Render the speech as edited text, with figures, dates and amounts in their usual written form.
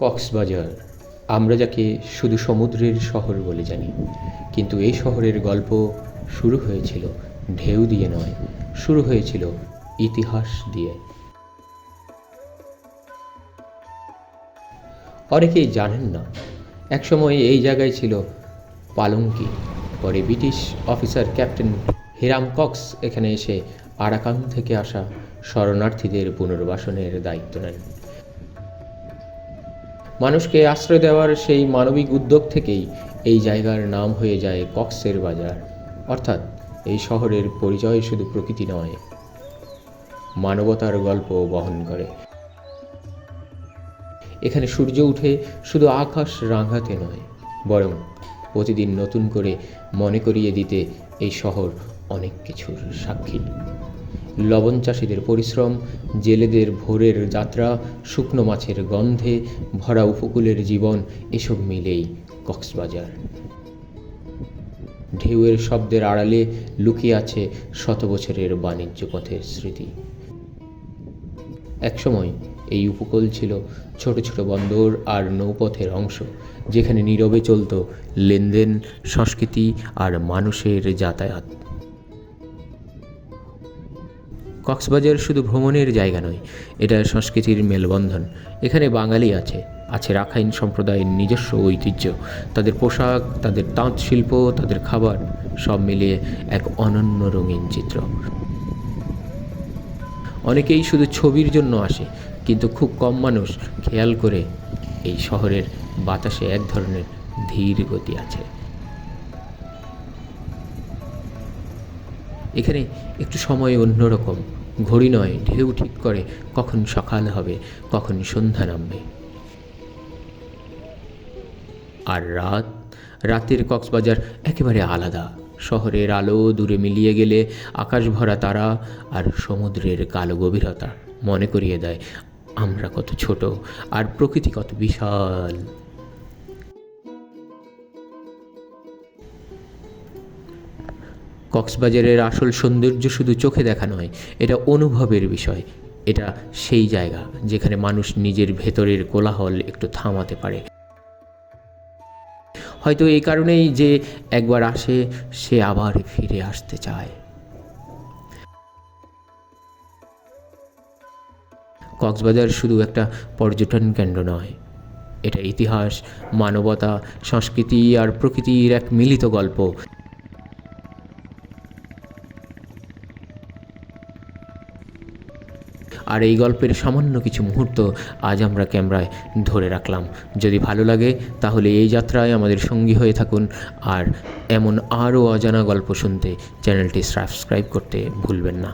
কক্সবাজার, আমরা যাকে শুধু সমুদ্রের শহর বলে জানি, কিন্তু এই শহরের গল্প শুরু হয়েছিল ঢেউ দিয়ে নয়, শুরু হয়েছিল ইতিহাস দিয়ে। অনেকেই জানেন না, একসময় এই জায়গায় ছিল পালঙ্কি। পরে British officer captain Hiram Cox এখানে এসে আরাকান থেকে আসা শরণার্থীদের পুনর্বাসনের দায়িত্ব নেন। মানুষকে আশ্রয় দেওয়ার সেই মানবিক উদ্যোগ থেকেই এই জায়গার নাম হয়ে যায় কক্সের বাজার। অর্থাৎ এই শহরের পরিচয় শুধু প্রকৃতি নয়, মানবতার গল্প বহন করে। এখানে সূর্য উঠে শুধু আকাশ রাঙাতে নয়, বরং প্রতিদিন নতুন করে মনে করিয়ে দিতে এই শহর অনেক কিছুর সাক্ষী। লবণ চাষিদের পরিশ্রম, জেলেদের ভোরের যাত্রা, শুকনো মাছের গন্ধে ভরা উপকূলের জীবন, এসব মিলেই কক্সবাজার। ঢেউয়ের শব্দের আড়ালে লুকিয়ে আছে শত বছরের বাণিজ্য পথের স্মৃতি। একসময় এই উপকূল ছিল ছোট ছোট বন্দর আর নৌপথের অংশ, যেখানে নীরবে চলত লেনদেন, সংস্কৃতি আর মানুষের যাতায়াত। কক্সবাজার শুধু ভ্রমণের জায়গা নয়, এটা সংস্কৃতির মেলবন্ধন। এখানে বাঙালি আছে রাখাইন সম্প্রদায়ের নিজস্ব ঐতিহ্য, তাদের পোশাক, তাদের তাঁত শিল্প, তাদের খাবার, সব মিলিয়ে এক অনন্য রঙিন চিত্র। অনেকেই শুধু ছবির জন্য আসে, কিন্তু খুব কম মানুষ খেয়াল করে এই শহরের বাতাসে এক ধরনের ধীর গতি আছে। এখানে একটু সময় অন্যরকম, ঘড়ি নয়, ঢেউ ঠিক করে কখন সকাল হবে, কখন সন্ধ্যা নামবে। আর রাতের কক্সবাজার একেবারে আলাদা। শহরের আলো দূরে মিলিয়ে গেলে আকাশ ভরা তারা আর সমুদ্রের কালো গভীরতা মনে করিয়ে দেয় আমরা কত ছোট আর প্রকৃতি কত বিশাল। কক্সবাজারের আসল সৌন্দর্য শুধু চোখে দেখা নয়, এটা অনুভবের বিষয়। এটা সেই জায়গা যেখানে মানুষ নিজের ভেতরের কোলাহল একটু থামাতে পারে। হয়তো এই কারণেই যে একবার আসে সে আবার ফিরে আসতে চায়। কক্সবাজার শুধু একটা পর্যটন কেন্দ্র নয়, এটা ইতিহাস, মানবতা, সংস্কৃতি আর প্রকৃতির এক মিলিত গল্প। আর এই গল্পের সামান্য কিছু মুহূর্ত আজ আমরা ক্যামেরায় ধরে রাখলাম। যদি ভালো লাগে তাহলে এই যাত্রায় আমাদের সঙ্গী হয়ে থাকুন, আর এমন আরও অজানা গল্প শুনতে চ্যানেলটি সাবস্ক্রাইব করতে ভুলবেন না।